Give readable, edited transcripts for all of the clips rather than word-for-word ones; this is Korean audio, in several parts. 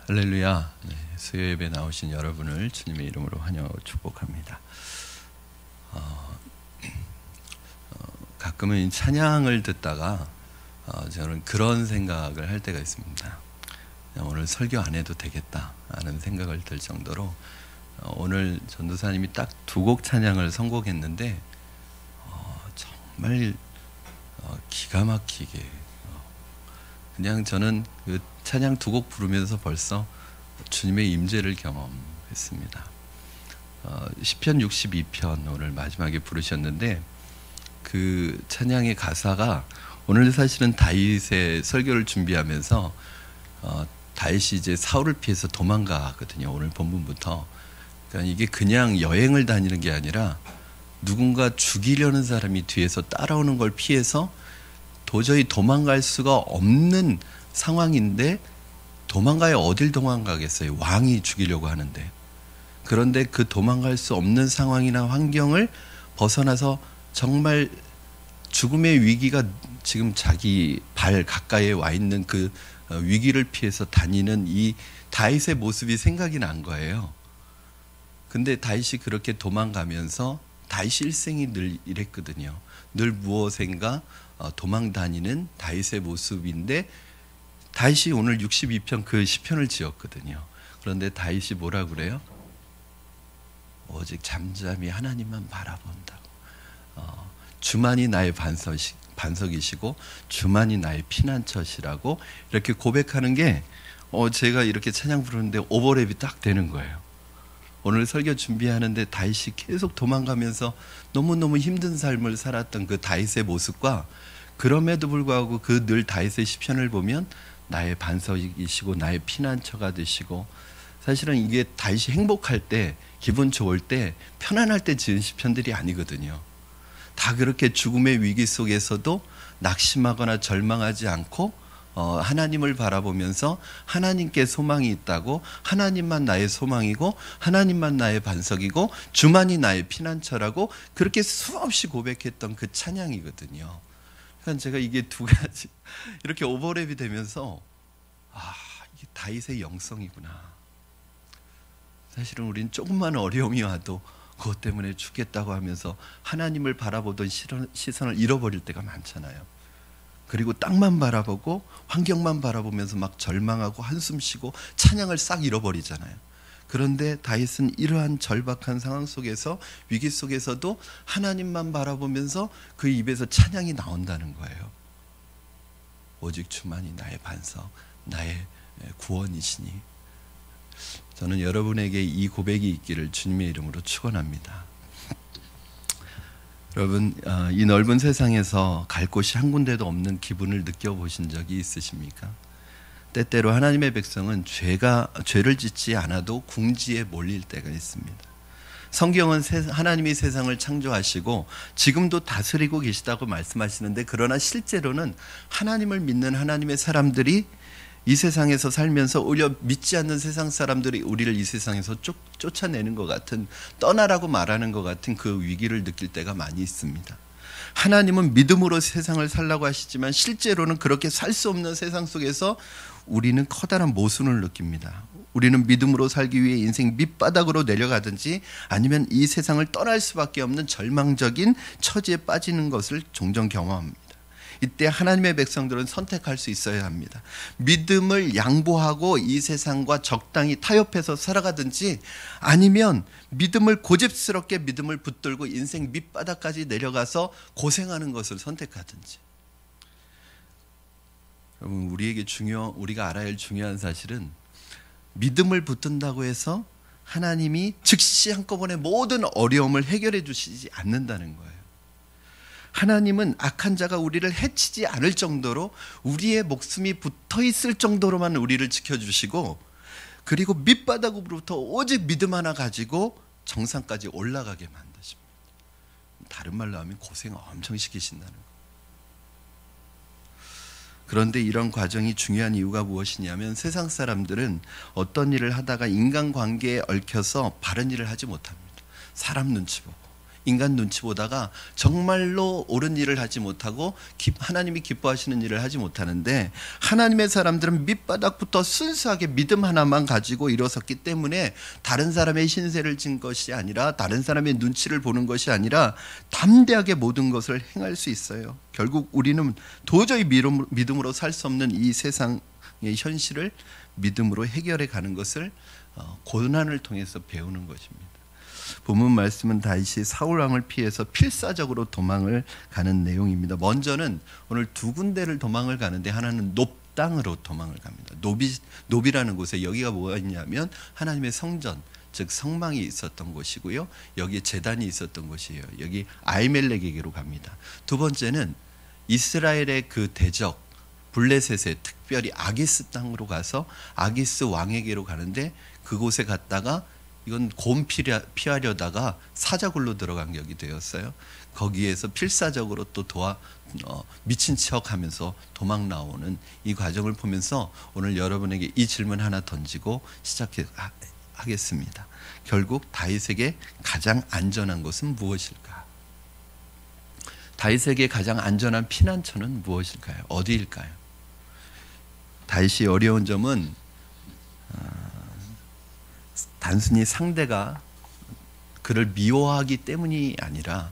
할렐루야. 네, 수요 예배 나오신 여러분을 주님의 이름으로 환영하고 축복합니다. 가끔은 찬양을 듣다가 저는 그런 생각을 할 때가 있습니다. 오늘 설교 안 해도 되겠다 하는 생각을 들 정도로 오늘 전도사님이 딱 두 곡 찬양을 선곡했는데 정말 기가 막히게 그냥 저는 그 찬양 두 곡 부르면서 벌써 주님의 임재를 경험했습니다. 시편 62편 오늘 마지막에 부르셨는데 그 찬양의 가사가 오늘 사실은 다윗의 설교를 준비하면서 다윗이 이제 사울을 피해서 도망가거든요. 오늘 본문부터. 그러니까 이게 그냥 여행을 다니는 게 아니라 누군가 죽이려는 사람이 뒤에서 따라오는 걸 피해서 도저히 도망갈 수가 없는 상황인데 도망가야 어딜 도망가겠어요? 왕이 죽이려고 하는데. 그런데 그 도망갈 수 없는 상황이나 환경을 벗어나서 정말 죽음의 위기가 지금 자기 발 가까이에 와 있는 그 위기를 피해서 다니는 이 다윗의 모습이 생각이 난 거예요. 근데 다윗이 그렇게 도망가면서 다윗 일생이 늘 이랬거든요. 늘 무엇인가 도망 다니는 다윗의 모습인데 다윗이 오늘 62편 그 시편을 지었거든요. 그런데 다윗이 뭐라 그래요? 오직 잠잠히 하나님만 바라본다고. 주만이 나의 반석이시고 주만이 나의 피난처시라고 이렇게 고백하는 게 제가 이렇게 찬양 부르는데 오버랩이 딱 되는 거예요. 오늘 설교 준비하는데 다윗이 계속 도망가면서 너무너무 힘든 삶을 살았던 그 다윗의 모습과 그럼에도 불구하고 그 늘 다윗의 시편을 보면 나의 반석이시고 나의 피난처가 되시고 사실은 이게 다윗이 행복할 때 기분 좋을 때 편안할 때 지은 시편들이 아니거든요. 다 그렇게 죽음의 위기 속에서도 낙심하거나 절망하지 않고 하나님을 바라보면서 하나님께 소망이 있다고 하나님만 나의 소망이고 하나님만 나의 반석이고 주만이 나의 피난처라고 그렇게 수없이 고백했던 그 찬양이거든요. 그러니까 제가 이게 두 가지 이렇게 오버랩이 되면서 이게 다윗의 영성이구나. 사실은 우린 조금만 어려움이 와도 그것 때문에 죽겠다고 하면서 하나님을 바라보던 시선을 잃어버릴 때가 많잖아요. 그리고 땅만 바라보고 환경만 바라보면서 막 절망하고 한숨 쉬고 찬양을 싹 잃어버리잖아요. 그런데 다윗은 이러한 절박한 상황 속에서 위기 속에서도 하나님만 바라보면서 그 입에서 찬양이 나온다는 거예요. 오직 주만이 나의 반석, 나의 구원이시니. 저는 여러분에게 이 고백이 있기를 주님의 이름으로 축원합니다. 여러분, 이 넓은 세상에서 갈 곳이 한 군데도 없는 기분을 느껴보신 적이 있으십니까? 때때로 하나님의 백성은 죄를 짓지 않아도 궁지에 몰릴 때가 있습니다. 성경은 하나님이 세상을 창조하시고 지금도 다스리고 계시다고 말씀하시는데 그러나 실제로는 하나님을 믿는 하나님의 사람들이 이 세상에서 살면서 오히려 믿지 않는 세상 사람들이 우리를 이 세상에서 쫓아내는 것 같은 떠나라고 말하는 것 같은 그 위기를 느낄 때가 많이 있습니다. 하나님은 믿음으로 세상을 살라고 하시지만 실제로는 그렇게 살 수 없는 세상 속에서 우리는 커다란 모순을 느낍니다. 우리는 믿음으로 살기 위해 인생 밑바닥으로 내려가든지 아니면 이 세상을 떠날 수밖에 없는 절망적인 처지에 빠지는 것을 종종 경험합니다. 이때 하나님의 백성들은 선택할 수 있어야 합니다. 믿음을 양보하고 이 세상과 적당히 타협해서 살아가든지 아니면 믿음을 고집스럽게 믿음을 붙들고 인생 밑바닥까지 내려가서 고생하는 것을 선택하든지. 여러분, 우리가 알아야 할 중요한 사실은 믿음을 붙든다고 해서 하나님이 즉시 한꺼번에 모든 어려움을 해결해 주시지 않는다는 거예요. 하나님은 악한 자가 우리를 해치지 않을 정도로 우리의 목숨이 붙어 있을 정도로만 우리를 지켜주시고 그리고 밑바닥으로부터 오직 믿음 하나 가지고 정상까지 올라가게 만드십니다. 다른 말로 하면 고생을 엄청 시키신다는 거예요. 그런데 이런 과정이 중요한 이유가 무엇이냐면 세상 사람들은 어떤 일을 하다가 인간관계에 얽혀서 바른 일을 하지 못합니다. 사람 눈치 보고 인간 눈치 보다가 정말로 옳은 일을 하지 못하고 하나님이 기뻐하시는 일을 하지 못하는데, 하나님의 사람들은 밑바닥부터 순수하게 믿음 하나만 가지고 일어섰기 때문에 다른 사람의 신세를 진 것이 아니라, 다른 사람의 눈치를 보는 것이 아니라 담대하게 모든 것을 행할 수 있어요. 결국 우리는 도저히 믿음으로 살 수 없는 이 세상의 현실을 믿음으로 해결해 가는 것을 고난을 통해서 배우는 것입니다. 본문 말씀은 다윗이 사울 왕을 피해서 필사적으로 도망을 가는 내용입니다. 먼저는 오늘 두 군데를 도망을 가는데, 하나는 높 땅으로 도망을 갑니다. 노비라는 곳에, 여기가 뭐가 있냐면 하나님의 성전, 즉 성망이 있었던 곳이고요, 여기에 제단이 있었던 곳이에요. 여기 아히멜렉에게로 갑니다. 두 번째는 이스라엘의 그 대적 블레셋의, 특별히 아기스 땅으로 가서 아기스 왕에게로 가는데, 그곳에 갔다가 이건 곰 피하려다가 사자굴로 들어간 격이 되었어요. 거기에서 필사적으로 또 미친 척하면서 도망 나오는 이 과정을 보면서 오늘 여러분에게 이 질문 하나 던지고 시작하겠습니다. 결국 다윗에게 가장 안전한 곳은 무엇일까? 다윗에게 가장 안전한 피난처는 무엇일까요? 어디일까요? 다윗이 어려운 점은 단순히 상대가 그를 미워하기 때문이 아니라,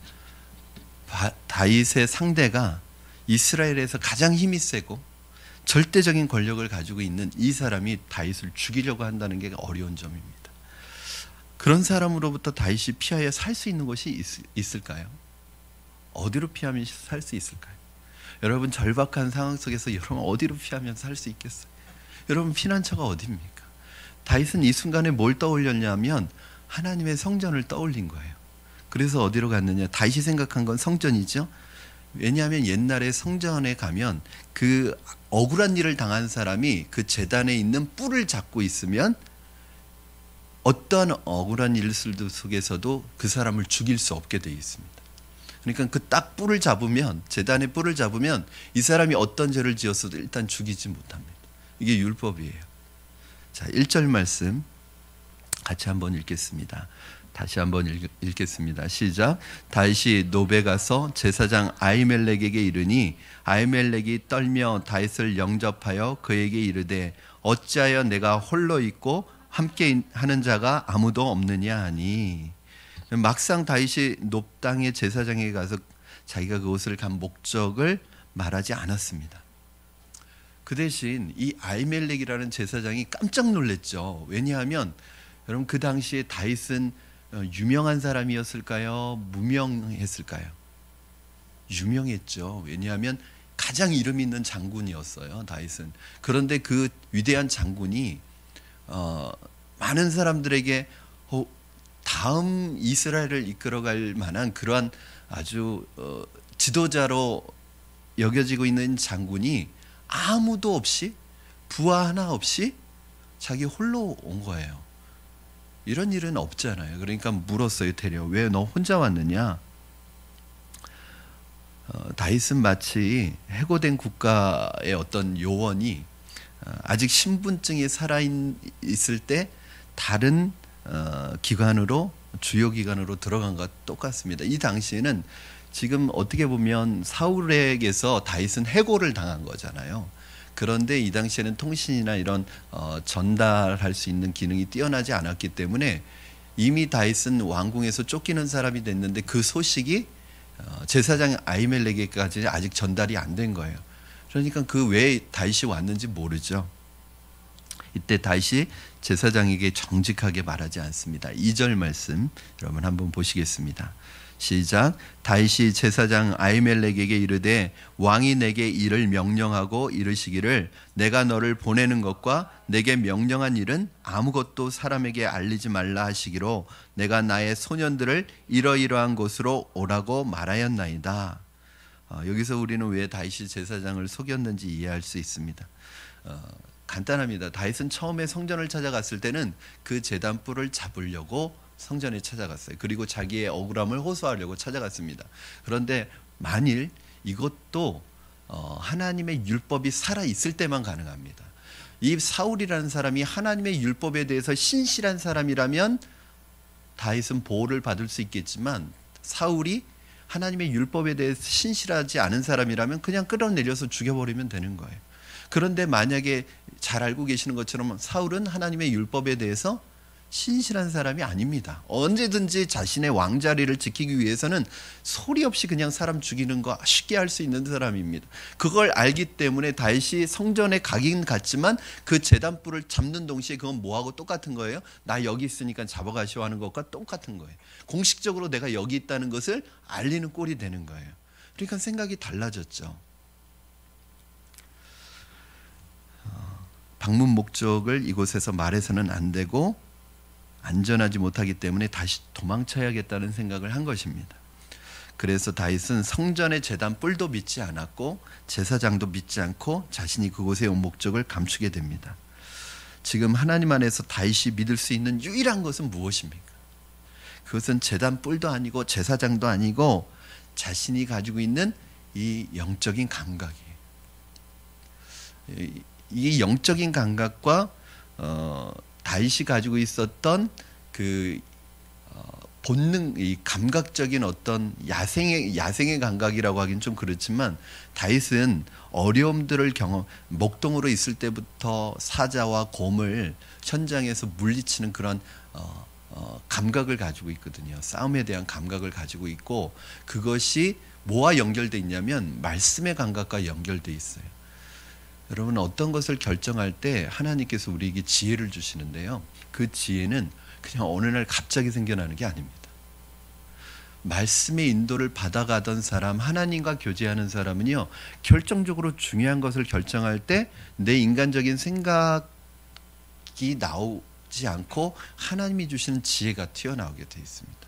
다윗의 상대가 이스라엘에서 가장 힘이 세고 절대적인 권력을 가지고 있는 이 사람이 다윗을 죽이려고 한다는 게 어려운 점입니다. 그런 사람으로부터 다윗이 피하여 살 수 있는 곳이 있을까요? 어디로 피하면 살 수 있을까요? 여러분, 절박한 상황 속에서 여러분 어디로 피하면 살 수 있겠어요? 여러분, 피난처가 어디입니까? 다윗은 이 순간에 뭘 떠올렸냐면 하나님의 성전을 떠올린 거예요. 그래서 어디로 갔느냐? 다윗이 생각한 건 성전이죠. 왜냐하면 옛날에 성전에 가면 그 억울한 일을 당한 사람이 그 제단에 있는 뿔을 잡고 있으면 어떠한 억울한 일 속에서도 그 사람을 죽일 수 없게 되어 있습니다. 그러니까 그 딱 뿔을 잡으면, 제단의 뿔을 잡으면 이 사람이 어떤 죄를 지었어도 일단 죽이지 못합니다. 이게 율법이에요. 자, 1절 말씀 같이 한번 읽겠습니다. 다시 한번 읽겠습니다. 시작. 다윗이 노베 가서 제사장 아히멜렉에게 이르니 아히멜렉이 떨며 다윗을 영접하여 그에게 이르되 어찌하여 내가 홀로 있고 함께 하는 자가 아무도 없느냐 하니, 막상 다윗이 높 땅의 제사장에게 가서 자기가 그곳을 간 목적을 말하지 않았습니다. 그 대신 이 아히멜렉이라는 제사장이 깜짝 놀랐죠. 왜냐하면 여러분, 그 당시에 다윗은 유명한 사람이었을까요? 무명했을까요? 유명했죠. 왜냐하면 가장 이름 있는 장군이었어요, 다윗은. 그런데 그 위대한 장군이 많은 사람들에게 다음 이스라엘을 이끌어갈 만한 그러한 아주 지도자로 여겨지고 있는 장군이 아무도 없이, 부하 하나 없이 자기 홀로 온 거예요. 이런 일은 없잖아요. 그러니까 물었어요, 되려. 왜 너 혼자 왔느냐? 다윗은 마치 해고된 국가의 어떤 요원이 아직 신분증이 살아있을 때 다른 기관으로, 주요 기관으로 들어간 것과 똑같습니다. 이 당시에는 지금 어떻게 보면 사울에게서 다윗은 해고를 당한 거잖아요. 그런데 이 당시에는 통신이나 이런 전달할 수 있는 기능이 뛰어나지 않았기 때문에 이미 다윗은 왕궁에서 쫓기는 사람이 됐는데 그 소식이 제사장 아히멜렉에게까지 아직 전달이 안 된 거예요. 그러니까 그 왜 다윗이 왔는지 모르죠. 이때 다윗이 제사장에게 정직하게 말하지 않습니다. 2절 말씀 여러분 한번 보시겠습니다. 시작. 다윗이 제사장 아히멜렉에게 이르되 왕이 내게 이를 명령하고 이르시기를 내가 너를 보내는 것과 내게 명령한 일은 아무것도 사람에게 알리지 말라 하시기로 내가 나의 소년들을 이러이러한 곳으로 오라고 말하였나이다. 여기서 우리는 왜 다윗이 제사장을 속였는지 이해할 수 있습니다. 간단합니다. 다윗은 처음에 성전을 찾아갔을 때는 그 제단뿔을 잡으려고 성전에 찾아갔어요. 그리고 자기의 억울함을 호소하려고 찾아갔습니다. 그런데 만일 이것도 하나님의 율법이 살아있을 때만 가능합니다. 이 사울이라는 사람이 하나님의 율법에 대해서 신실한 사람이라면 다윗은 보호를 받을 수 있겠지만 사울이 하나님의 율법에 대해서 신실하지 않은 사람이라면 그냥 끌어내려서 죽여버리면 되는 거예요. 그런데 만약에 잘 알고 계시는 것처럼 사울은 하나님의 율법에 대해서 신실한 사람이 아닙니다. 언제든지 자신의 왕자리를 지키기 위해서는 소리 없이 그냥 사람 죽이는 거 쉽게 할 수 있는 사람입니다. 그걸 알기 때문에 다윗이 성전에 가긴 갔지만 그 제단불을 잡는 동시에 그건 뭐하고 똑같은 거예요? 나 여기 있으니까 잡아가시오 하는 것과 똑같은 거예요. 공식적으로 내가 여기 있다는 것을 알리는 꼴이 되는 거예요. 그러니까 생각이 달라졌죠. 방문 목적을 이곳에서 말해서는 안 되고 안전하지 못하기 때문에 다시 도망쳐야겠다는 생각을 한 것입니다. 그래서 다윗은 성전의 제단 뿔도 믿지 않았고 제사장도 믿지 않고 자신이 그곳에 온 목적을 감추게 됩니다. 지금 하나님 안에서 다윗이 믿을 수 있는 유일한 것은 무엇입니까? 그것은 제단 뿔도 아니고 제사장도 아니고 자신이 가지고 있는 이 영적인 감각이에요. 이 영적인 감각과 다윗이 가지고 있었던 그 본능, 이 감각적인 어떤 야생의 감각이라고 하긴 좀 그렇지만 다윗은 어려움들을 목동으로 있을 때부터 사자와 곰을 현장에서 물리치는 그런 감각을 가지고 있거든요. 싸움에 대한 감각을 가지고 있고 그것이 뭐와 연결되어 있냐면 말씀의 감각과 연결되어 있어요. 여러분 어떤 것을 결정할 때 하나님께서 우리에게 지혜를 주시는데요. 그 지혜는 그냥 어느 날 갑자기 생겨나는 게 아닙니다. 말씀의 인도를 받아가던 사람, 하나님과 교제하는 사람은요. 결정적으로 중요한 것을 결정할 때 내 인간적인 생각이 나오지 않고 하나님이 주시는 지혜가 튀어나오게 되어 있습니다.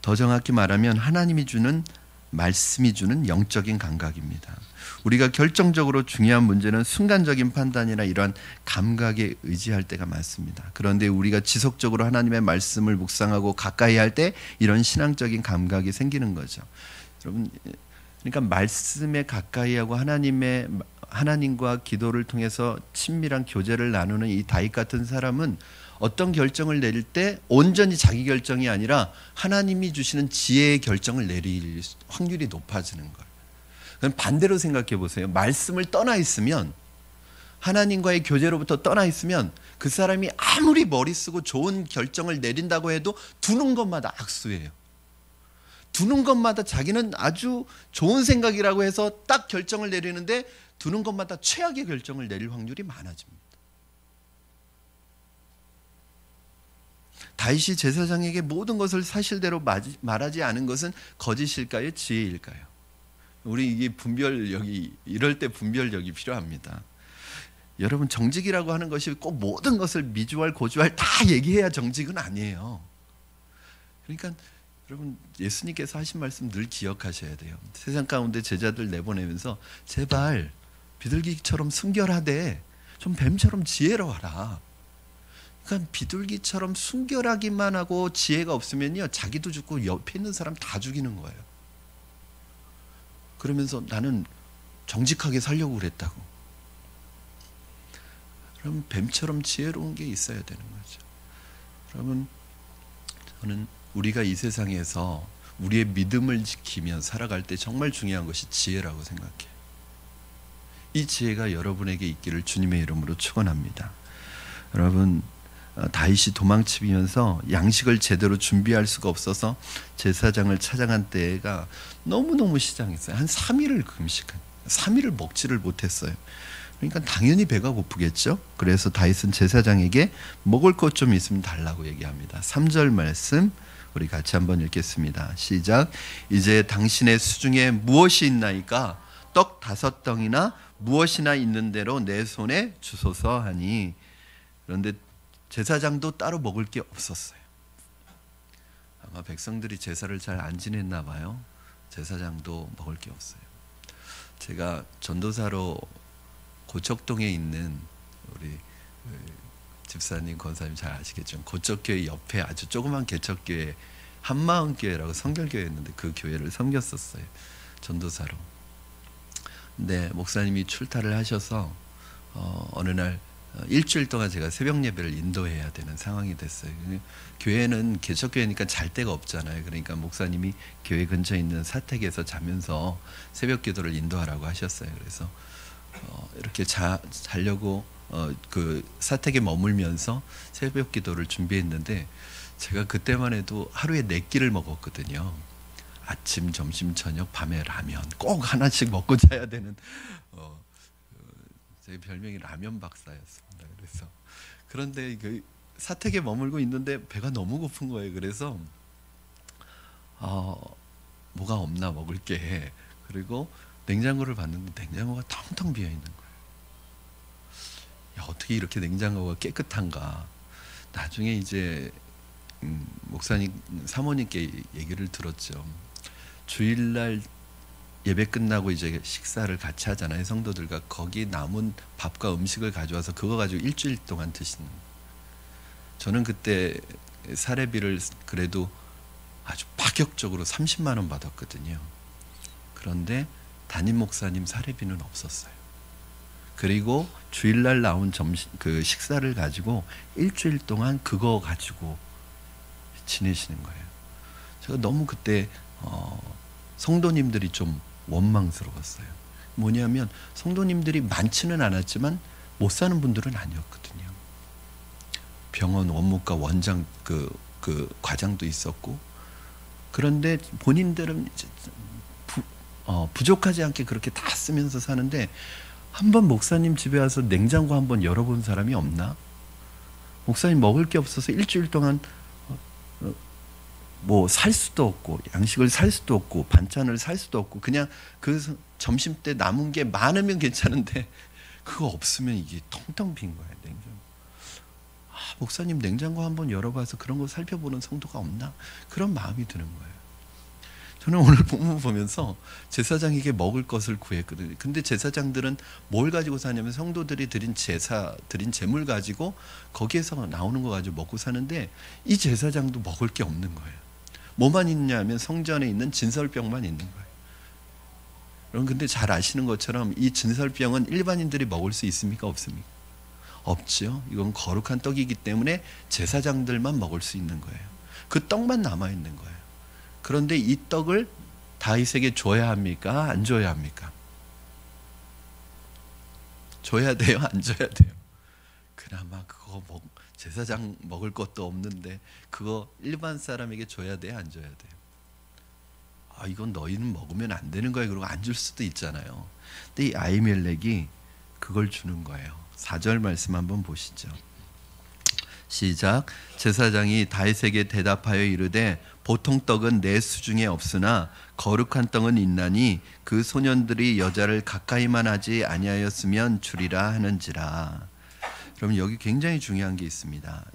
더 정확히 말하면 하나님이 주는 말씀이 주는 영적인 감각입니다. 우리가 결정적으로 중요한 문제는 순간적인 판단이나 이러한 감각에 의지할 때가 많습니다. 그런데 우리가 지속적으로 하나님의 말씀을 묵상하고 가까이 할 때 이런 신앙적인 감각이 생기는 거죠. 여러분, 그러니까 말씀에 가까이 하고 하나님과 기도를 통해서 친밀한 교제를 나누는 이 다윗 같은 사람은 어떤 결정을 내릴 때 온전히 자기 결정이 아니라 하나님이 주시는 지혜의 결정을 내릴 확률이 높아지는 거예요. 그럼 반대로 생각해 보세요. 말씀을 떠나 있으면, 하나님과의 교제로부터 떠나 있으면 그 사람이 아무리 머리 쓰고 좋은 결정을 내린다고 해도 두는 것마다 악수예요. 두는 것마다 자기는 아주 좋은 생각이라고 해서 딱 결정을 내리는데 두는 것마다 최악의 결정을 내릴 확률이 많아집니다. 다윗이 제사장에게 모든 것을 사실대로 말하지 않은 것은 거짓일까요? 지혜일까요? 우리 이게 분별력이, 이럴 때 분별력이 필요합니다. 여러분, 정직이라고 하는 것이 꼭 모든 것을 미주알 고주알 다 얘기해야 정직은 아니에요. 그러니까 여러분, 예수님께서 하신 말씀 늘 기억하셔야 돼요. 세상 가운데 제자들 내보내면서 제발 비둘기처럼 순결하되 좀 뱀처럼 지혜로워라. 그러니까 비둘기처럼 순결하기만 하고 지혜가 없으면요, 자기도 죽고 옆에 있는 사람 다 죽이는 거예요. 그러면서 나는 정직하게 살려고 그랬다고. 그럼 뱀처럼 지혜로운 게 있어야 되는 거죠. 여러분, 저는 우리가 이 세상에서 우리의 믿음을 지키며 살아갈 때 정말 중요한 것이 지혜라고 생각해요. 이 지혜가 여러분에게 있기를 주님의 이름으로 축원합니다. 여러분, 다윗이 도망치면서 양식을 제대로 준비할 수가 없어서 제사장을 찾아간 때가 너무너무 시장했어요. 한 3일을 금식한, 3일을 먹지를 못했어요. 그러니까 당연히 배가 고프겠죠. 그래서 다윗은 제사장에게 먹을 것 좀 있으면 달라고 얘기합니다. 3절 말씀 우리 같이 한번 읽겠습니다. 시작. 이제 당신의 수중에 무엇이 있나이까? 떡 5덩이나 무엇이나 있는 대로 내 손에 주소서 하니. 그런데 제사장도 따로 먹을 게 없었어요. 아마 백성들이 제사를 잘 안 지냈나 봐요. 제사장도 먹을 게 없어요. 제가 전도사로 고척동에 있는 우리 집사님, 권사님 잘 아시겠죠. 고척교회 옆에 아주 조그만 개척교회, 한마음교회라고 성결교회였는데 그 교회를 섬겼었어요. 전도사로. 근데 목사님이 출타를 하셔서 어느 날 일주일 동안 제가 새벽 예배를 인도해야 되는 상황이 됐어요. 교회는 개척교회니까 잘 데가 없잖아요. 그러니까 목사님이 교회 근처에 있는 사택에서 자면서 새벽 기도를 인도하라고 하셨어요. 그래서 이렇게 자려고 그 사택에 머물면서 새벽 기도를 준비했는데, 제가 그때만 해도 하루에 4끼를 먹었거든요. 아침, 점심, 저녁, 밤에 라면 꼭 하나씩 먹고 자야 되는, 제 별명이 라면 박사였습니다. 그래서 그런데 그 사택에 머물고 있는데 배가 너무 고픈 거예요. 그래서 뭐가 없나 먹을 게, 그리고 냉장고를 봤는데 냉장고가 텅텅 비어 있는 거예요. 야, 어떻게 이렇게 냉장고가 깨끗한가. 나중에 이제 목사님 사모님께 얘기를 들었죠. 주일날 예배 끝나고 이제 식사를 같이 하잖아요, 성도들과. 거기 남은 밥과 음식을 가져와서 그거 가지고 일주일 동안 드시는. 저는 그때 사례비를 그래도 아주 파격적으로 30만 원 받았거든요. 그런데 담임 목사님 사례비는 없었어요. 그리고 주일날 나온 그 식사를 가지고 일주일 동안 그거 가지고 지내시는 거예요. 제가 너무 그때 성도님들이 좀 원망스러웠어요. 뭐냐면 성도님들이 많지는 않았지만 못 사는 분들은 아니었거든요. 병원 원무과 원장 그 과장도 있었고, 그런데 본인들은 부족하지 않게 그렇게 다 쓰면서 사는데, 한번 목사님 집에 와서 냉장고 한번 열어본 사람이 없나? 목사님 먹을 게 없어서 일주일 동안 뭐 살 수도 없고, 양식을 살 수도 없고, 반찬을 살 수도 없고, 그냥 그 점심 때 남은 게 많으면 괜찮은데 그거 없으면 이게 텅텅 빈 거예요, 냉장고. 목사님 냉장고 한번 열어봐서 그런 거 살펴보는 성도가 없나? 그런 마음이 드는 거예요. 저는 오늘 본문 보면서 제사장에게 먹을 것을 구했거든요. 근데 제사장들은 뭘 가지고 사냐면 성도들이 드린 제물 가지고 거기에서 나오는 거 가지고 먹고 사는데, 이 제사장도 먹을 게 없는 거예요. 뭐만 있냐면 성전에 있는 진설병만 있는 거예요. 여러분, 근데 잘 아시는 것처럼 이 진설병은 일반인들이 먹을 수 있습니까? 없습니까? 없죠. 이건 거룩한 떡이기 때문에 제사장들만 먹을 수 있는 거예요. 그 떡만 남아 있는 거예요. 그런데 이 떡을 다윗에게 줘야 합니까? 안 줘야 합니까? 줘야 돼요? 안 줘야 돼요? 그나마 그거 제사장 먹을 것도 없는데 그거 일반 사람에게 줘야 돼요? 안 줘야 돼요? 이건 너희는 먹으면 안 되는 거예요. 그러고 안 줄 수도 있잖아요. 근데 이 아히멜렉이 그걸 주는 거예요. 4절 말씀 한번 보시죠. 시작. 제사장이 다윗에게 대답하여 이르되 보통 떡은 내 수중에 없으나 거룩한 떡은 있나니 그 소년들이 여자를 가까이만 하지 아니하였으면 주리라 하는지라. 그럼 여기 굉장히 중요한 게 있습니다.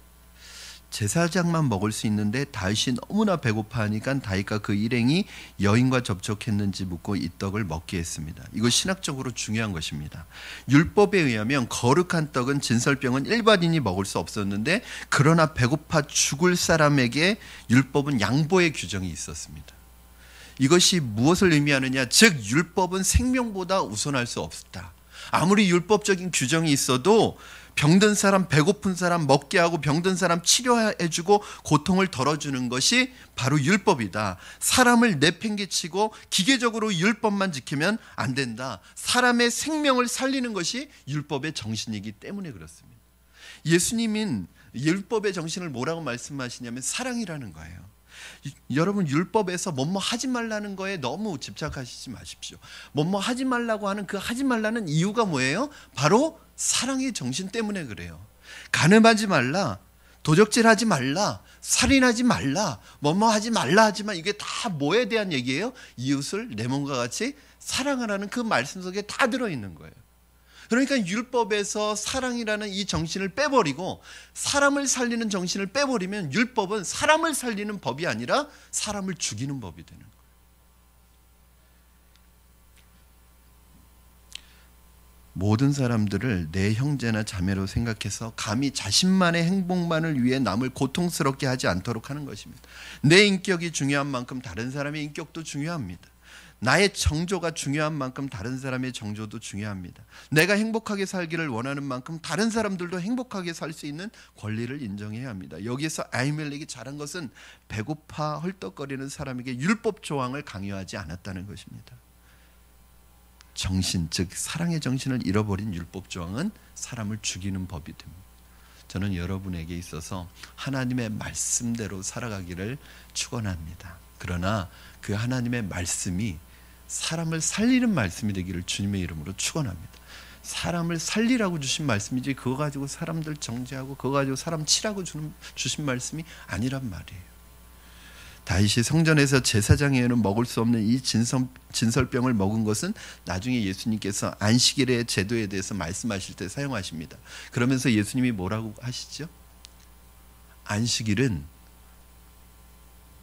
제사장만 먹을 수 있는데 다윗이 너무나 배고파하니까 다윗과 그 일행이 여인과 접촉했는지 묻고 이 떡을 먹게 했습니다. 이거 신학적으로 중요한 것입니다. 율법에 의하면 거룩한 떡은 진설병은 일반인이 먹을 수 없었는데, 그러나 배고파 죽을 사람에게 율법은 양보의 규정이 있었습니다. 이것이 무엇을 의미하느냐? 즉 율법은 생명보다 우선할 수 없다. 아무리 율법적인 규정이 있어도 병든 사람, 배고픈 사람 먹게 하고 병든 사람 치료해주고 고통을 덜어주는 것이 바로 율법이다. 사람을 내팽개치고 기계적으로 율법만 지키면 안 된다. 사람의 생명을 살리는 것이 율법의 정신이기 때문에 그렇습니다. 예수님은 율법의 정신을 뭐라고 말씀하시냐면 사랑이라는 거예요. 여러분, 율법에서 뭐뭐 하지 말라는 거에 너무 집착하시지 마십시오. 뭐뭐 하지 말라고 하는 그 하지 말라는 이유가 뭐예요? 바로 사랑의 정신 때문에 그래요. 간음하지 말라, 도적질하지 말라, 살인하지 말라, 뭐뭐 하지 말라 하지만 이게 다 뭐에 대한 얘기예요? 이웃을 내 몸과 같이 사랑하라는 그 말씀 속에 다 들어있는 거예요. 그러니까 율법에서 사랑이라는 이 정신을 빼버리고 사람을 살리는 정신을 빼버리면 율법은 사람을 살리는 법이 아니라 사람을 죽이는 법이 되는 거예요. 모든 사람들을 내 형제나 자매로 생각해서 감히 자신만의 행복만을 위해 남을 고통스럽게 하지 않도록 하는 것입니다. 내 인격이 중요한 만큼 다른 사람의 인격도 중요합니다. 나의 정조가 중요한 만큼 다른 사람의 정조도 중요합니다. 내가 행복하게 살기를 원하는 만큼 다른 사람들도 행복하게 살 수 있는 권리를 인정해야 합니다. 여기에서 아히멜렉이 잘한 것은 배고파 헐떡거리는 사람에게 율법 조항을 강요하지 않았다는 것입니다. 정신, 즉 사랑의 정신을 잃어버린 율법 조항은 사람을 죽이는 법이 됩니다. 저는 여러분에게 있어서 하나님의 말씀대로 살아가기를 축원합니다. 그러나 그 하나님의 말씀이 사람을 살리는 말씀이 되기를 주님의 이름으로 축원합니다. 사람을 살리라고 주신 말씀이지 그거 가지고 사람들 정죄하고 그거 가지고 사람 치라고 주신 말씀이 아니란 말이에요. 다윗이 성전에서 제사장에는 먹을 수 없는 이 진설병을 먹은 것은 나중에 예수님께서 안식일의 제도에 대해서 말씀하실 때 사용하십니다. 그러면서 예수님이 뭐라고 하시죠? 안식일은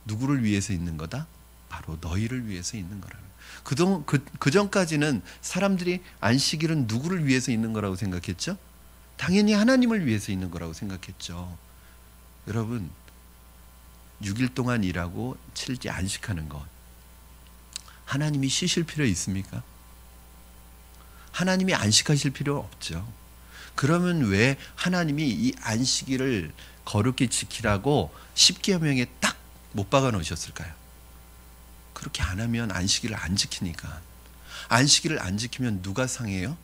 누구를 위해서 있는 거다? 바로 너희를 위해서 있는 거라는. 그 전까지는 사람들이 안식일은 누구를 위해서 있는 거라고 생각했죠? 당연히 하나님을 위해서 있는 거라고 생각했죠. 여러분, 6일 동안 일하고 7일 안식하는 것, 하나님이 쉬실 필요 있습니까? 하나님이 안식하실 필요 없죠. 그러면 왜 하나님이 이 안식일을 거룩히 지키라고 십계명에 딱 못 박아 놓으셨을까요? 그렇게 안 하면 안식일을 안 지키니까. 안식일을 안 지키면 누가 상해요?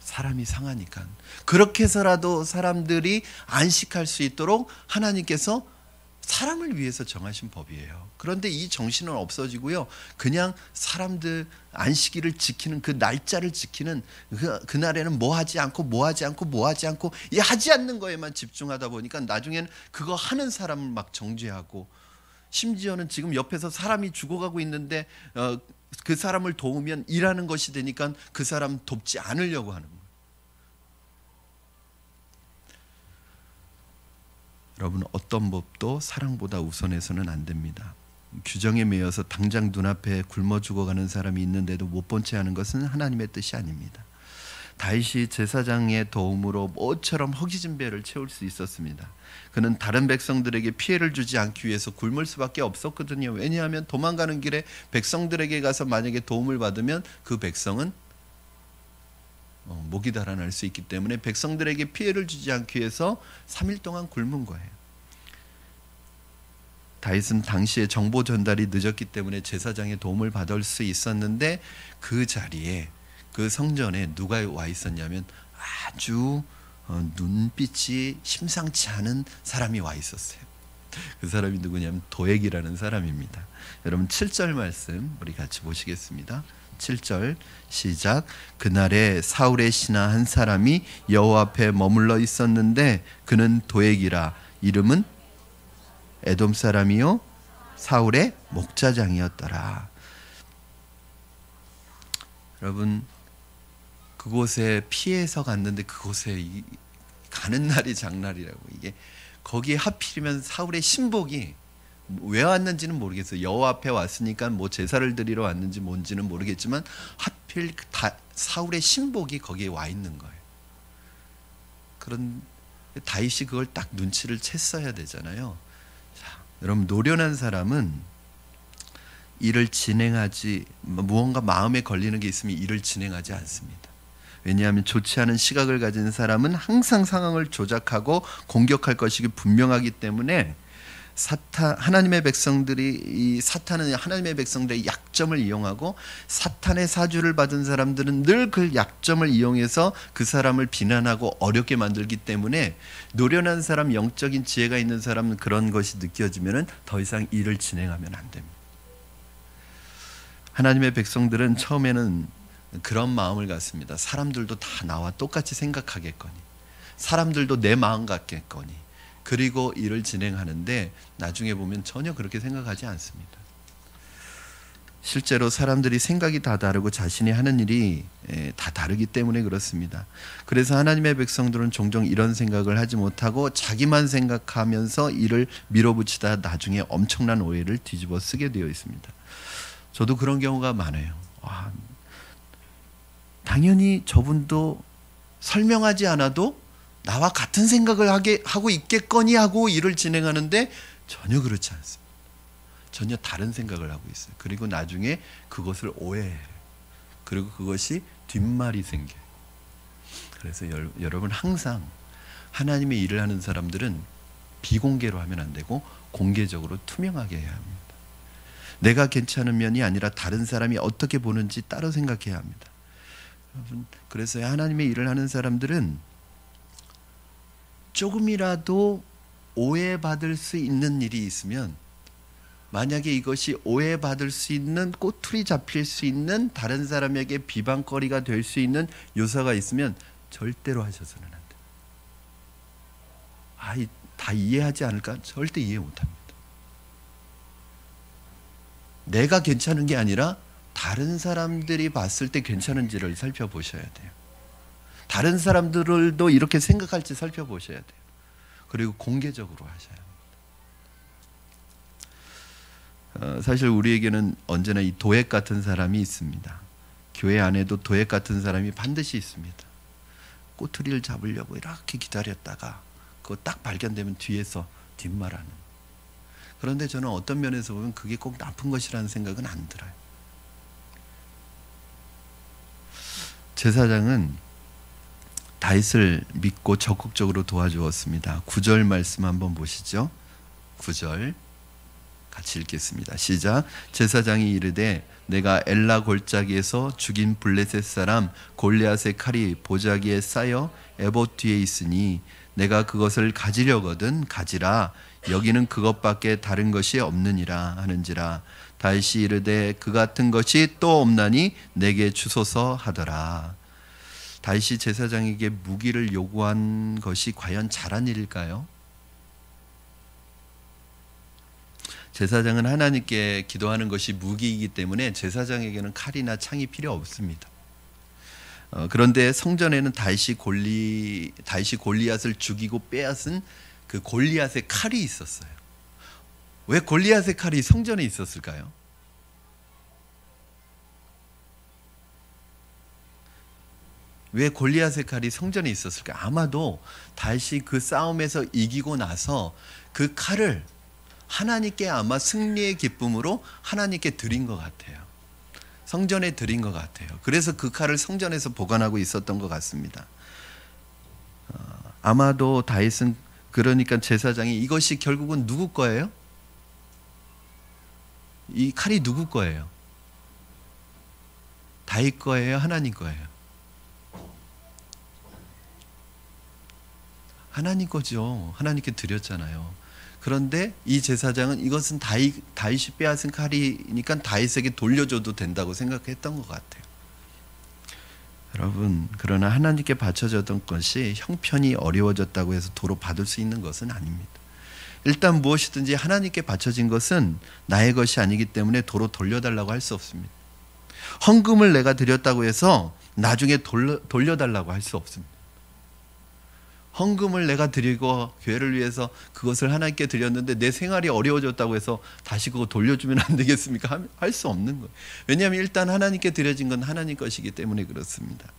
사람이 상하니까. 그렇게 해서라도 사람들이 안식할 수 있도록 하나님께서 사람을 위해서 정하신 법이에요. 그런데 이 정신은 없어지고요. 그냥 사람들 안식일을 지키는 그 날짜를 지키는 그날에는 뭐 하지 않고 이 하지 않는 거에만 집중하다 보니까 나중엔 그거 하는 사람을 막 정죄하고, 심지어는 지금 옆에서 사람이 죽어가고 있는데 그 사람을 도우면 일하는 것이 되니까 그 사람 돕지 않으려고 하는 거예요. 여러분, 어떤 법도 사랑보다 우선해서는 안 됩니다. 규정에 매여서 당장 눈앞에 굶어 죽어가는 사람이 있는데도 못 본 채 하는 것은 하나님의 뜻이 아닙니다. 다윗이 제사장의 도움으로 모처럼 허기진 배를 채울 수 있었습니다. 그는 다른 백성들에게 피해를 주지 않기 위해서 굶을 수밖에 없었거든요. 왜냐하면 도망가는 길에 백성들에게 가서 만약에 도움을 받으면 그 백성은 목이 달아날 수 있기 때문에 백성들에게 피해를 주지 않기 위해서 3일 동안 굶은 거예요. 다윗은 당시에 정보 전달이 늦었기 때문에 제사장의 도움을 받을 수 있었는데, 그 자리에 그 성전에 누가 와 있었냐면 아주 눈빛이 심상치 않은 사람이 와 있었어요. 그 사람이 누구냐면 도액이라는 사람입니다. 여러분 7절 말씀 우리 같이 보시겠습니다. 7절 시작. 그날에 사울의 신하 한 사람이 여호와 앞에 머물러 있었는데 그는 도액이라. 이름은 에돔 사람이요 사울의 목자장이었더라. 여러분, 그곳에 피해서 갔는데 그곳에 가는 날이 장날이라고. 이게 거기에 하필이면 사울의 신복이 왜 왔는지는 모르겠어요. 여호와 앞에 왔으니까 뭐 제사를 드리러 왔는지 뭔지는 모르겠지만 하필 사울의 신복이 거기에 와 있는 거예요. 그런 다윗이 그걸 딱 눈치를 챘어야 되잖아요. 자, 여러분, 노련한 사람은 일을 진행하지, 무언가 마음에 걸리는 게 있으면 일을 진행하지 않습니다. 왜냐하면 좋지 않은 시각을 가진 사람은 항상 상황을 조작하고 공격할 것이 분명하기 때문에 하나님의 백성들이 사탄은 하나님의 백성들의 약점을 이용하고, 사탄의 사주를 받은 사람들은 늘 그 약점을 이용해서 그 사람을 비난하고 어렵게 만들기 때문에 노련한 사람, 영적인 지혜가 있는 사람은 그런 것이 느껴지면 더 이상 일을 진행하면 안 됩니다. 하나님의 백성들은 처음에는 그런 마음을 갖습니다. 사람들도 다 나와 똑같이 생각하겠거니, 사람들도 내 마음 같겠거니, 그리고 일을 진행하는데 나중에 보면 전혀 그렇게 생각하지 않습니다. 실제로 사람들이 생각이 다 다르고 자신이 하는 일이 다 다르기 때문에 그렇습니다. 그래서 하나님의 백성들은 종종 이런 생각을 하지 못하고 자기만 생각하면서 일을 밀어붙이다 나중에 엄청난 오해를 뒤집어 쓰게 되어 있습니다. 저도 그런 경우가 많아요. 당연히 저분도 설명하지 않아도 나와 같은 생각을 하고 있겠거니 하고 일을 진행하는데 전혀 그렇지 않습니다. 전혀 다른 생각을 하고 있어요. 그리고 나중에 그것을 오해해요. 그리고 그것이 뒷말이 생겨요. 그래서 여러분 항상 하나님의 일을 하는 사람들은 비공개로 하면 안 되고 공개적으로 투명하게 해야 합니다. 내가 괜찮은 면이 아니라 다른 사람이 어떻게 보는지 따로 생각해야 합니다. 여러분, 그래서 하나님의 일을 하는 사람들은 조금이라도 오해받을 수 있는 일이 있으면, 만약에 이것이 오해받을 수 있는, 꼬투리 잡힐 수 있는, 다른 사람에게 비방거리가 될 수 있는 요소가 있으면 절대로 하셔서는 안 돼요. 다 이해하지 않을까? 절대 이해 못합니다. 내가 괜찮은 게 아니라 다른 사람들이 봤을 때 괜찮은지를 살펴보셔야 돼요. 다른 사람들도 이렇게 생각할지 살펴보셔야 돼요. 그리고 공개적으로 하셔야 합니다. 사실 우리에게는 언제나 이 도액 같은 사람이 있습니다. 교회 안에도 도액 같은 사람이 반드시 있습니다. 꼬투리를 잡으려고 이렇게 기다렸다가 그거 딱 발견되면 뒤에서 뒷말하는. 그런데 저는 어떤 면에서 보면 그게 꼭 나쁜 것이라는 생각은 안 들어요. 제사장은 다윗을 믿고 적극적으로 도와주었습니다. 9절 말씀 한번 보시죠. 9절 같이 읽겠습니다. 시작. 제사장이 이르되 내가 엘라 골짜기에서 죽인 블레셋 사람 골리앗의 칼이 보자기에 쌓여 에봇 뒤에 있으니 내가 그것을 가지려거든 가지라. 여기는 그것밖에 다른 것이 없느니라 하는지라. 다윗이 이르되 그 같은 것이 또 없나니 내게 주소서 하더라. 다윗이 제사장에게 무기를 요구한 것이 과연 잘한 일일까요? 제사장은 하나님께 기도하는 것이 무기이기 때문에 제사장에게는 칼이나 창이 필요 없습니다. 그런데 성전에는 다윗이 골리앗을 죽이고 빼앗은 그 골리앗의 칼이 있었어요. 왜 골리앗의 칼이 성전에 있었을까요? 왜 골리앗의 칼이 성전에 있었을까요? 아마도 다윗이 그 싸움에서 이기고 나서 그 칼을 하나님께 아마 승리의 기쁨으로 하나님께 드린 것 같아요. 성전에 드린 것 같아요. 그래서 그 칼을 성전에서 보관하고 있었던 것 같습니다. 아마도 다윗은, 그러니까 제사장이 이것이 결국은 누구 거예요? 이 칼이 누구 거예요? 다윗 거예요? 하나님 거예요? 하나님 거죠. 하나님께 드렸잖아요. 그런데 이 제사장은 이것은 다윗이 빼앗은 칼이니까 다윗에게 돌려줘도 된다고 생각했던 것 같아요. 여러분, 그러나 하나님께 바쳐졌던 것이 형편이 어려워졌다고 해서 도로 받을 수 있는 것은 아닙니다. 일단 무엇이든지 하나님께 바쳐진 것은 나의 것이 아니기 때문에 도로 돌려달라고 할 수 없습니다. 헌금을 내가 드렸다고 해서 나중에 돌려달라고 할 수 없습니다. 헌금을 내가 드리고 교회를 위해서 그것을 하나님께 드렸는데 내 생활이 어려워졌다고 해서 다시 그거 돌려주면 안 되겠습니까? 할 수 없는 거예요. 왜냐하면 일단 하나님께 드려진 건 하나님 것이기 때문에 그렇습니다.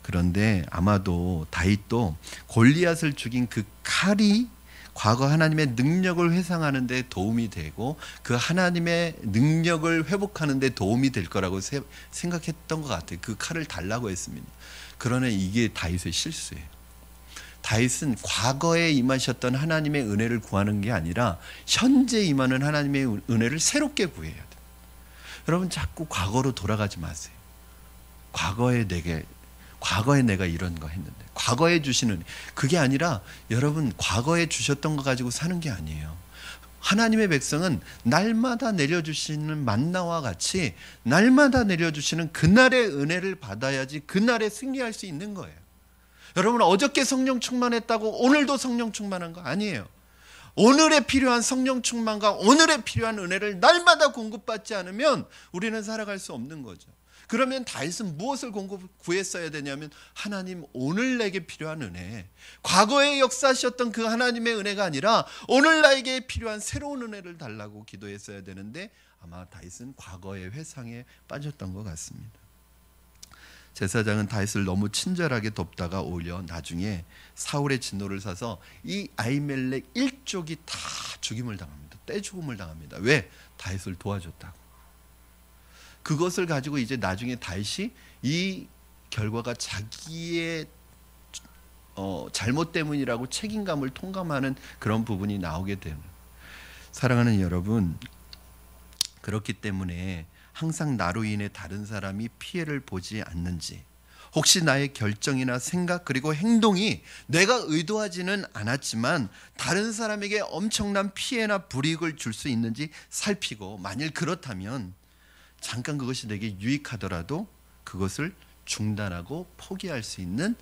그런데 아마도 다윗도 골리앗을 죽인 그 칼이 과거 하나님의 능력을 회상하는 데 도움이 되고 그 하나님의 능력을 회복하는 데 도움이 될 거라고 생각했던 것 같아요. 그 칼을 달라고 했습니다. 그러나 이게 다윗의 실수예요. 다윗은 과거에 임하셨던 하나님의 은혜를 구하는 게 아니라 현재 임하는 하나님의 은혜를 새롭게 구해야 돼요. 여러분, 자꾸 과거로 돌아가지 마세요. 과거에 내가 이런 거 했는데, 과거에 주시는, 그게 아니라 여러분 과거에 주셨던 거 가지고 사는 게 아니에요. 하나님의 백성은 날마다 내려주시는 만나와 같이 날마다 내려주시는 그날의 은혜를 받아야지 그날에 승리할 수 있는 거예요. 여러분, 어저께 성령 충만했다고 오늘도 성령 충만한 거 아니에요. 오늘에 필요한 성령 충만과 오늘에 필요한 은혜를 날마다 공급받지 않으면 우리는 살아갈 수 없는 거죠. 그러면 다윗은 무엇을 구했어야 되냐면 하나님, 오늘 내게 필요한 은혜, 과거에 역사하셨던 그 하나님의 은혜가 아니라 오늘 나에게 필요한 새로운 은혜를 달라고 기도했어야 되는데 아마 다윗은 과거의 회상에 빠졌던 것 같습니다. 제사장은 다윗을 너무 친절하게 돕다가 오히려 나중에 사울의 진노를 사서 이 아히멜렉 일족이 다 죽임을 당합니다. 떼죽음을 당합니다. 왜? 다윗을 도와줬다고. 그것을 가지고 이제 나중에 다윗이 이 결과가 자기의 잘못 때문이라고 책임감을 통감하는 그런 부분이 나오게 되는. 사랑하는 여러분, 그렇기 때문에 항상 나로 인해 다른 사람이 피해를 보지 않는지, 혹시 나의 결정이나 생각 그리고 행동이 내가 의도하지는 않았지만 다른 사람에게 엄청난 피해나 불이익을 줄 수 있는지 살피고, 만일 그렇다면 잠깐 그것이 내게 유익하더라도 그것을 중단하고 포기할 수 있는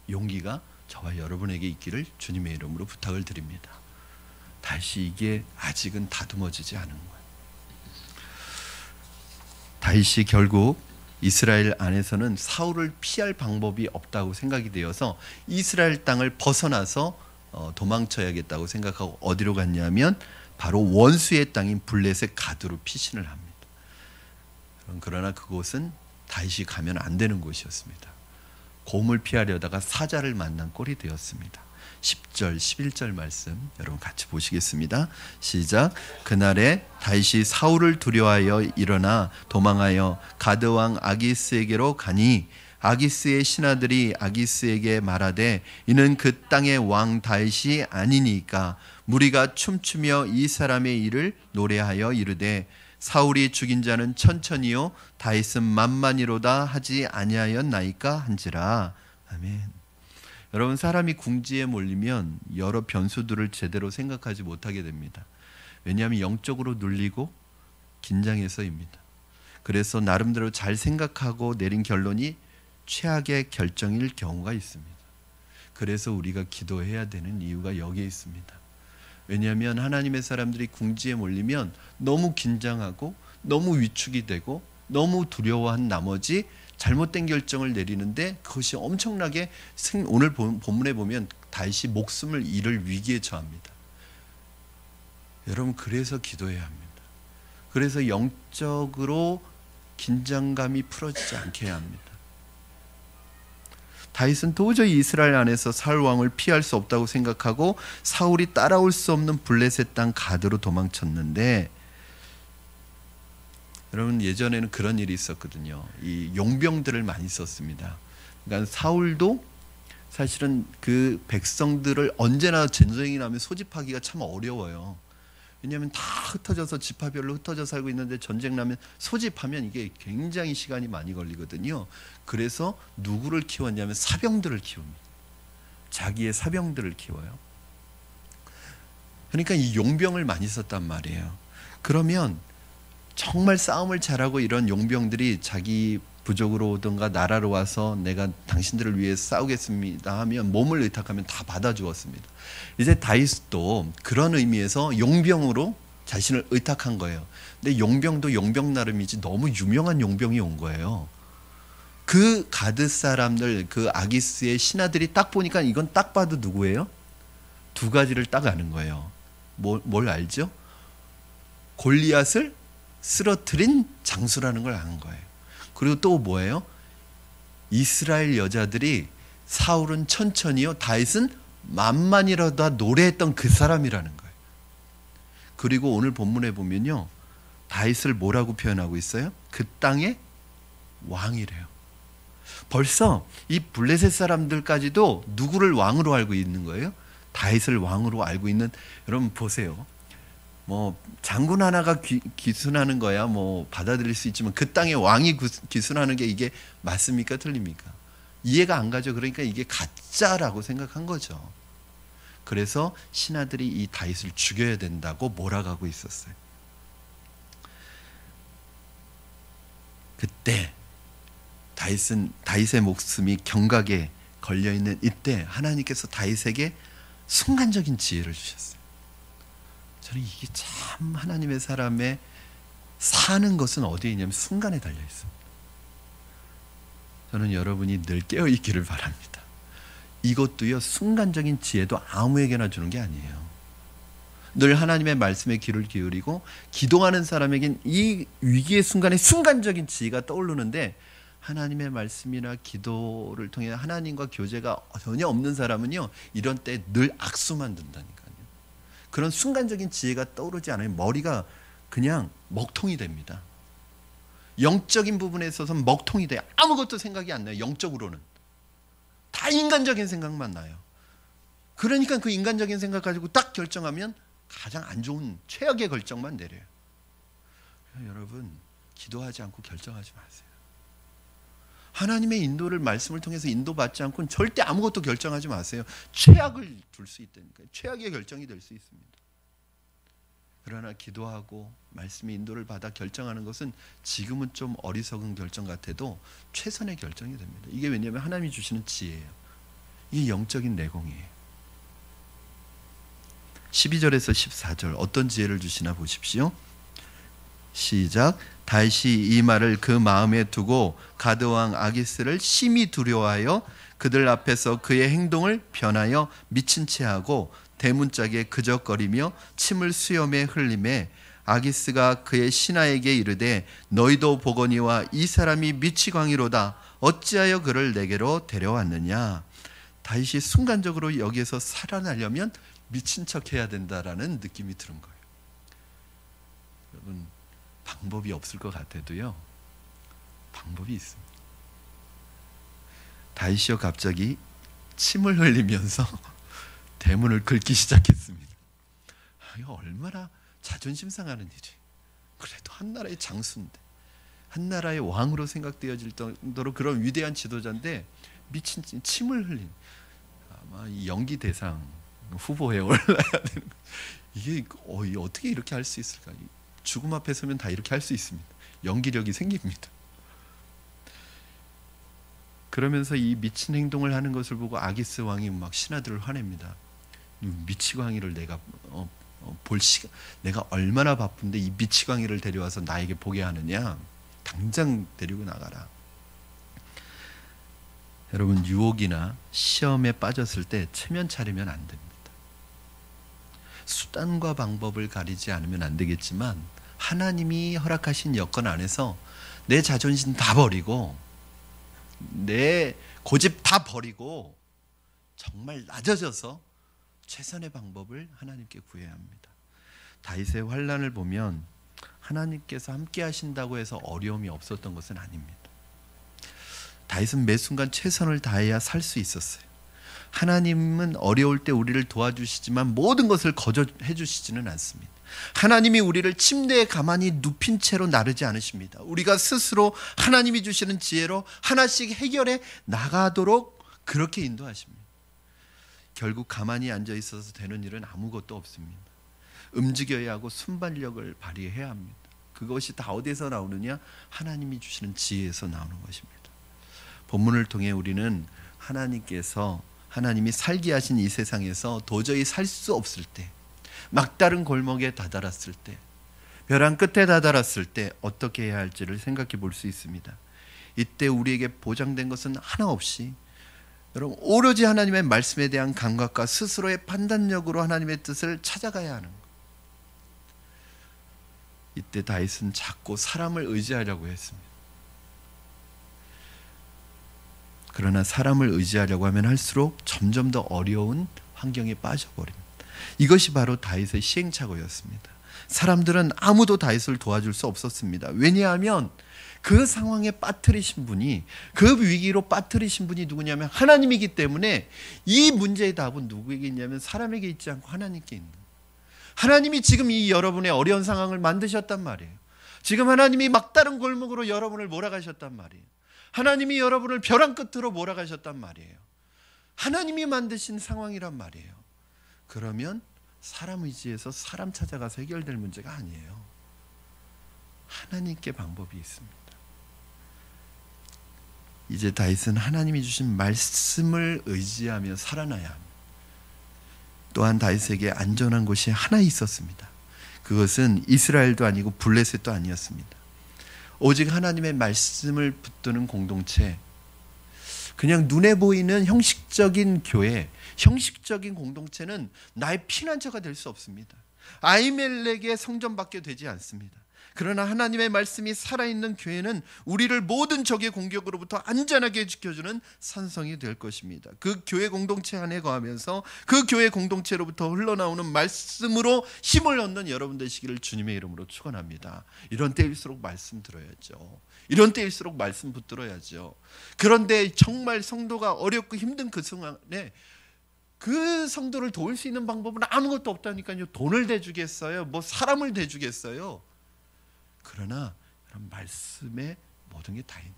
용기가 저와 여러분에게 있기를 주님의 이름으로 부탁을 드립니다. 다시 이게 아직은 다듬어지지 않은 거예요. 다윗이 결국 이스라엘 안에서는 사울을 피할 방법이 없다고 생각이 되어서 이스라엘 땅을 벗어나서 도망쳐야겠다고 생각하고 어디로 갔냐면 바로 원수의 땅인 블레셋 가드로 피신을 합니다. 그러나 그곳은 다윗이 가면 안 되는 곳이었습니다. 곰을 피하려다가 사자를 만난 꼴이 되었습니다. 10절 11절 말씀 여러분 같이 보시겠습니다. 시작. 그날에 다윗이 사울을 두려워하여 일어나 도망하여 가드 왕 아기스에게로 가니 아기스의 신하들이 아기스에게 말하되 이는 그 땅의 왕 다윗이 아니니까 무리가 춤추며 이 사람의 일을 노래하여 이르되 사울이 죽인 자는 천천히요 다윗은 만만이로다 하지 아니하였나이까 한지라. 아멘. 여러분, 사람이 궁지에 몰리면 여러 변수들을 제대로 생각하지 못하게 됩니다. 왜냐하면 영적으로 눌리고 긴장해서입니다. 그래서 나름대로 잘 생각하고 내린 결론이 최악의 결정일 경우가 있습니다. 그래서 우리가 기도해야 되는 이유가 여기에 있습니다. 왜냐하면 하나님의 사람들이 궁지에 몰리면 너무 긴장하고 너무 위축이 되고 너무 두려워한 나머지 잘못된 결정을 내리는데 그것이 엄청나게 오늘 본문에 보면 다윗이 목숨을 잃을 위기에 처합니다. 여러분, 그래서 기도해야 합니다. 그래서 영적으로 긴장감이 풀어지지 않게 해야 합니다. 다윗은 도저히 이스라엘 안에서 사울 왕을 피할 수 없다고 생각하고 사울이 따라올 수 없는 블레셋 땅 가드로 도망쳤는데, 여러분, 예전에는 그런 일이 있었거든요. 이 용병들을 많이 썼습니다. 그러니까 사울도 사실은 그 백성들을 언제나 전쟁이 나면 소집하기가 참 어려워요. 왜냐하면 다 흩어져서 지파별로 흩어져 살고 있는데 전쟁 나면 소집하면 이게 굉장히 시간이 많이 걸리거든요. 그래서 누구를 키웠냐면 사병들을 키웁니다. 자기의 사병들을 키워요. 그러니까 이 용병을 많이 썼단 말이에요. 그러면 정말 싸움을 잘하고 이런 용병들이 자기 부족으로 오든가 나라로 와서 내가 당신들을 위해 싸우겠습니다 하면 몸을 의탁하면 다 받아주었습니다. 이제 다윗도 그런 의미에서 용병으로 자신을 의탁한 거예요. 근데 용병도 용병 나름이지 너무 유명한 용병이 온 거예요. 그 가드 사람들, 그 아기스의 신하들이 딱 보니까 이건 딱 봐도 누구예요? 두 가지를 딱 아는 거예요. 뭘 알죠? 골리앗을 쓰러뜨린 장수라는 걸 아는 거예요. 그리고 또 뭐예요? 이스라엘 여자들이 사울은 천천히요 다윗은 만만이라도 노래했던 그 사람이라는 거예요. 그리고 오늘 본문에 보면요 다윗을 뭐라고 표현하고 있어요? 그 땅의 왕이래요. 벌써 이 블레셋 사람들까지도 누구를 왕으로 알고 있는 거예요? 다윗을 왕으로 알고 있는. 여러분 보세요. 뭐 장군 하나가 기순하는 거야 뭐 받아들일 수 있지만 그 땅의 왕이 기순하는 게 이게 맞습니까? 틀립니까? 이해가 안 가죠. 그러니까 이게 가짜라고 생각한 거죠. 그래서 신하들이 이 다윗을 죽여야 된다고 몰아가고 있었어요. 그때 다윗의 목숨이 경각에 걸려있는 이때 하나님께서 다윗에게 순간적인 지혜를 주셨어요. 저는 이게 참 하나님의 사람의 사는 것은 어디에 있냐면 순간에 달려 있습니다. 저는 여러분이 늘 깨어 있기를 바랍니다. 이것도요 순간적인 지혜도 아무에게나 주는 게 아니에요. 늘 하나님의 말씀에 귀를 기울이고 기도하는 사람에겐 이 위기의 순간에 순간적인 지혜가 떠오르는데 하나님의 말씀이나 기도를 통해 하나님과 교제가 전혀 없는 사람은요, 이런 때 늘 악수만 든다니까요. 그런 순간적인 지혜가 떠오르지 않으면 머리가 그냥 먹통이 됩니다. 영적인 부분에 있어서는 먹통이 돼요. 아무것도 생각이 안 나요. 영적으로는 다 인간적인 생각만 나요. 그러니까 그 인간적인 생각 가지고 딱 결정하면 가장 안 좋은 최악의 결정만 내려요. 여러분, 기도하지 않고 결정하지 마세요. 하나님의 인도를 말씀을 통해서 인도받지 않고는 절대 아무것도 결정하지 마세요. 최악을 둘 수 있다니까요. 최악의 결정이 될 수 있습니다. 그러나 기도하고 말씀의 인도를 받아 결정하는 것은 지금은 좀 어리석은 결정 같아도 최선의 결정이 됩니다. 이게 왜냐하면 하나님이 주시는 지혜예요. 이게 영적인 내공이에요. 12절에서 14절 어떤 지혜를 주시나 보십시오. 시작. 다윗이 이 말을 그 마음에 두고 가드 왕 아기스를 심히 두려워하여 그들 앞에서 그의 행동을 변하여 미친 채 하고 대문짝에 그적거리며 침을 수염에 흘리매 아기스가 그의 신하에게 이르되 너희도 보거니와 이 사람이 미치광이로다. 어찌하여 그를 내게로 데려왔느냐. 다윗이 순간적으로 여기에서 살아나려면 미친 척해야 된다라는 느낌이 드는 거예요. 여러분, 방법이 없을 것 같아도요, 방법이 있습니다. 다윗이요 갑자기 침을 흘리면서 대문을 긁기 시작했습니다. 이거 얼마나 자존심 상하는 일이. 그래도 한 나라의 장수인데, 한 나라의 왕으로 생각되어질 정도로 그런 위대한 지도자인데 미친 침을 흘린, 아마 이 연기 대상 후보에 올라야 되는 거. 이게 어떻게 이렇게 할 수 있을까? 죽음 앞에 서면 다 이렇게 할 수 있습니다. 연기력이 생깁니다. 그러면서 이 미친 행동을 하는 것을 보고 아기스 왕이 막 신하들을 화냅니다. 미치광이를 내가 볼 시간, 내가 얼마나 바쁜데 이 미치광이를 데려와서 나에게 보게 하느냐. 당장 데리고 나가라. 여러분, 유혹이나 시험에 빠졌을 때 체면 차리면 안 됩니다. 수단과 방법을 가리지 않으면 안 되겠지만 하나님이 허락하신 여건 안에서 내 자존심 다 버리고 내 고집 다 버리고 정말 낮아져서 최선의 방법을 하나님께 구해야 합니다. 다윗의 환난을 보면 하나님께서 함께 하신다고 해서 어려움이 없었던 것은 아닙니다. 다윗은 매 순간 최선을 다해야 살 수 있었어요. 하나님은 어려울 때 우리를 도와주시지만 모든 것을 거저해 주시지는 않습니다. 하나님이 우리를 침대에 가만히 눕힌 채로 나르지 않으십니다. 우리가 스스로 하나님이 주시는 지혜로 하나씩 해결해 나가도록 그렇게 인도하십니다. 결국 가만히 앉아 있어서 되는 일은 아무것도 없습니다. 움직여야 하고 순발력을 발휘해야 합니다. 그것이 다 어디서 나오느냐? 하나님이 주시는 지혜에서 나오는 것입니다. 본문을 통해 우리는 하나님이 살게 하신 이 세상에서 도저히 살 수 없을 때, 막다른 골목에 다다랐을 때, 벼랑 끝에 다다랐을 때 어떻게 해야 할지를 생각해 볼 수 있습니다. 이때 우리에게 보장된 것은 하나 없이 여러분, 오로지 하나님의 말씀에 대한 감각과 스스로의 판단력으로 하나님의 뜻을 찾아가야 하는 것. 이때 다윗은 자꾸 사람을 의지하려고 했습니다. 그러나 사람을 의지하려고 하면 할수록 점점 더 어려운 환경에 빠져버립니다. 이것이 바로 다윗의 시행착오였습니다. 사람들은 아무도 다윗을 도와줄 수 없었습니다. 왜냐하면 그 상황에 빠뜨리신 분이, 그 위기로 빠뜨리신 분이 누구냐면 하나님이기 때문에 이 문제의 답은 누구에게 있냐면 사람에게 있지 않고 하나님께 있는 거예요. 하나님이 지금 이 여러분의 어려운 상황을 만드셨단 말이에요. 지금 하나님이 막다른 골목으로 여러분을 몰아가셨단 말이에요. 하나님이 여러분을 벼랑 끝으로 몰아가셨단 말이에요. 하나님이 만드신 상황이란 말이에요. 그러면 사람 의지에서 사람 찾아가서 해결될 문제가 아니에요. 하나님께 방법이 있습니다. 이제 다윗은 하나님이 주신 말씀을 의지하며 살아나야 합니다. 또한 다윗에게 안전한 곳이 하나 있었습니다. 그것은 이스라엘도 아니고 블레셋도 아니었습니다. 오직 하나님의 말씀을 붙드는 공동체, 그냥 눈에 보이는 형식적인 교회, 형식적인 공동체는 나의 피난처가 될 수 없습니다. 아히멜렉의 성전밖에 되지 않습니다. 그러나 하나님의 말씀이 살아있는 교회는 우리를 모든 적의 공격으로부터 안전하게 지켜주는 산성이 될 것입니다. 그 교회 공동체 안에 거하면서 그 교회 공동체로부터 흘러나오는 말씀으로 힘을 얻는 여러분 되시기를 주님의 이름으로 축원합니다. 이런 때일수록 말씀 들어야죠. 이런 때일수록 말씀 붙들어야죠. 그런데 정말 성도가 어렵고 힘든 그 순간에 그 성도를 도울 수 있는 방법은 아무것도 없다니까요. 돈을 대주겠어요? 뭐 사람을 대주겠어요? 그러나 그런 말씀에 모든 게 다 있는,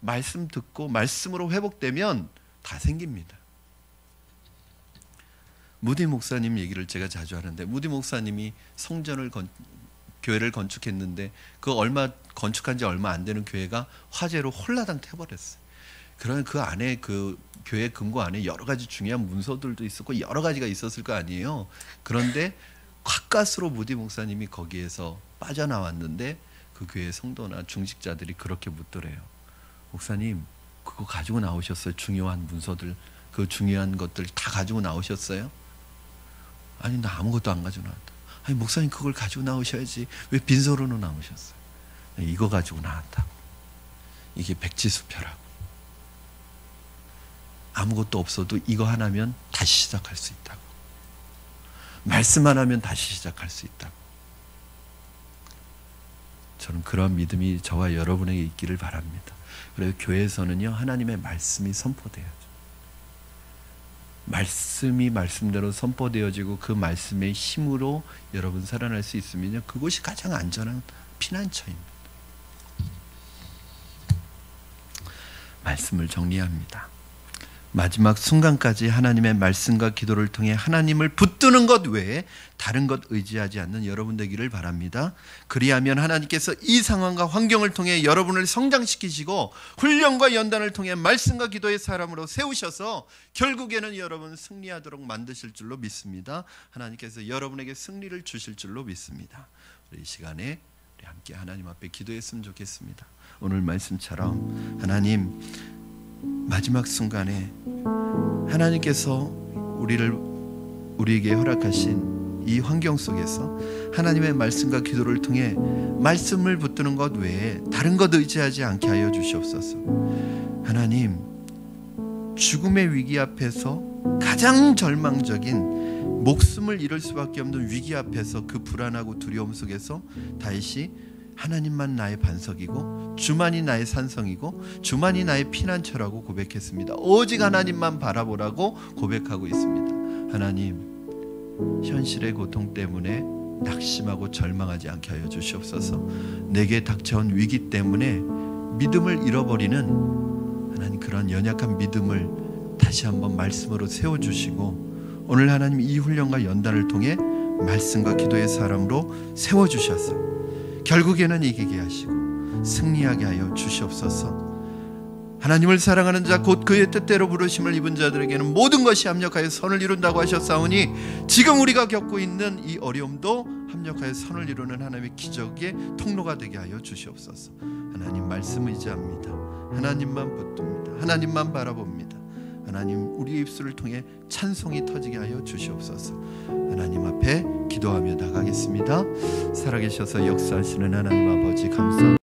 말씀 듣고 말씀으로 회복되면 다 생깁니다. 무디 목사님 얘기를 제가 자주 하는데, 무디 목사님이 성전을 교회를 건축했는데 그 건축한 지 얼마 안 되는 교회가 화재로 홀라당 태버렸어요. 그러면 그 안에 그 교회 금고 안에 여러 가지 중요한 문서들도 있었고 여러 가지가 있었을 거 아니에요. 그런데 가까스로 무디 목사님이 거기에서 빠져나왔는데 그 교회 성도나 중직자들이 그렇게 묻더래요. 목사님, 그거 가지고 나오셨어요? 중요한 문서들, 그 중요한 것들 다 가지고 나오셨어요? 아니, 나 아무것도 안 가지고 나왔다. 아니, 목사님 그걸 가지고 나오셔야지. 왜 빈소로는 나오셨어요? 이거 가지고 나왔다고. 이게 백지수표라고. 아무것도 없어도 이거 하나면 다시 시작할 수 있다고. 말씀 하나면 다시 시작할 수 있다고. 저는 그런 믿음이 저와 여러분에게 있기를 바랍니다. 그래서 교회에서는요, 하나님의 말씀이 선포돼야죠. 말씀이 말씀대로 선포되어지고 그 말씀의 힘으로 여러분 살아날 수 있으면요, 그것이 가장 안전한 피난처입니다. 말씀을 정리합니다. 마지막 순간까지 하나님의 말씀과 기도를 통해 하나님을 붙드는 것 외에 다른 것 의지하지 않는 여러분 되기를 바랍니다. 그리하면 하나님께서 이 상황과 환경을 통해 여러분을 성장시키시고 훈련과 연단을 통해 말씀과 기도의 사람으로 세우셔서 결국에는 여러분 승리하도록 만드실 줄로 믿습니다. 하나님께서 여러분에게 승리를 주실 줄로 믿습니다. 우리 이 시간에 우리 함께 하나님 앞에 기도했으면 좋겠습니다. 오늘 말씀처럼 하나님, 마지막 순간에 하나님께서 우리에게 허락하신 이 환경 속에서 하나님의 말씀과 기도를 통해 말씀을 붙드는 것 외에 다른 것 의지하지 않게 하여 주시옵소서. 하나님, 죽음의 위기 앞에서 가장 절망적인 목숨을 잃을 수밖에 없는 위기 앞에서 그 불안하고 두려움 속에서 다시 하나님만 나의 반석이고 주만이 나의 산성이고 주만이 나의 피난처라고 고백했습니다. 오직 하나님만 바라보라고 고백하고 있습니다. 하나님, 현실의 고통 때문에 낙심하고 절망하지 않게 하여 주시옵소서. 내게 닥쳐온 위기 때문에 믿음을 잃어버리는 하나님, 그런 연약한 믿음을 다시 한번 말씀으로 세워주시고 오늘 하나님 이 훈련과 연단을 통해 말씀과 기도의 사람으로 세워주셔서 결국에는 이기게 하시고 승리하게 하여 주시옵소서. 하나님을 사랑하는 자 곧 그의 뜻대로 부르심을 입은 자들에게는 모든 것이 합력하여 선을 이룬다고 하셨사오니 지금 우리가 겪고 있는 이 어려움도 합력하여 선을 이루는 하나님의 기적의 통로가 되게 하여 주시옵소서. 하나님 말씀 의지합니다. 하나님만 붙듭니다. 하나님만 바라봅니다. 하나님, 우리의 입술을 통해 찬송이 터지게 하여 주시옵소서. 하나님 앞에 기도하며 나가겠습니다. 살아계셔서 역사하시는 하나님 아버지 감사합니다.